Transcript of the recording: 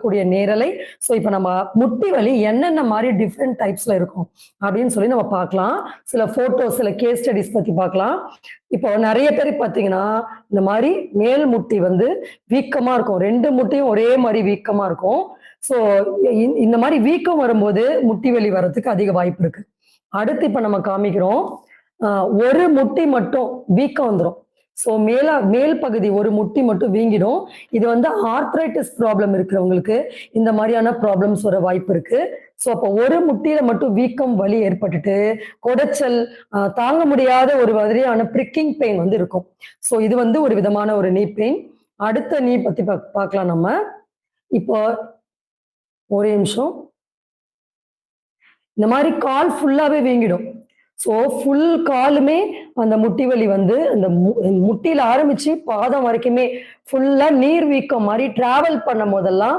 கூடிய நேரலை. ஸோ இப்போ நம்ம முட்டி வலி என்னென்ன மாதிரி டிஃப்ரெண்ட் டைப்ஸ்ல இருக்கும் அப்படின்னு சொல்லி நம்ம பார்க்கலாம். சில போட்டோஸ், சில கேஸ் ஸ்டடிஸ் பத்தி பார்க்கலாம். இப்போ நிறைய பேர் பார்த்தீங்கன்னா இந்த மாதிரி மேல் முட்டி வந்து வீக்கமா இருக்கும், ரெண்டு முட்டியும் ஒரே மாதிரி வீக்கமா இருக்கும். ஸோ இந்த மாதிரி வீக்கம் வரும்போது முட்டி வலி வர்றதுக்கு அதிக வாய்ப்பு இருக்கு. அடுத்து இப்ப நம்ம காமிக்கிறோம், ஒரு முட்டி மட்டும் வீக்கம் வந்துடும். ஸோ மேல் பகுதி ஒரு முட்டி மட்டும் வீங்கிடும். இது வந்து ஆர்த்ரைட்டிஸ் ப்ராப்ளம் இருக்கிறவங்களுக்கு இந்த மாதிரியான ப்ராப்ளம்ஸ் வர வாய்ப்பு இருக்கு. ஸோ அப்போ ஒரு முட்டியில மட்டும் வீக்கம் வலி ஏற்பட்டுட்டு குடைச்சல், தாங்க முடியாத ஒரு மாதிரியான பிரிக்கிங் பெயின் வந்து இருக்கும். ஸோ இது வந்து ஒரு விதமான ஒரு நீ பெயின். அடுத்த நீ பத்தி பார்க்கலாம் நம்ம. இப்போ ஒரே நிமிஷம். இந்த மாதிரி கால் ஃபுல்லாவே வீங்கிடும். ஸோ ஃபுல் காலுமே அந்த முட்டி வலி வந்து அந்த முட்டியில ஆரம்பிச்சு பாதம் வரைக்குமே ஃபுல்லா நீர் வீக்கம் மாதிரி டிராவல் பண்ணும் போதெல்லாம்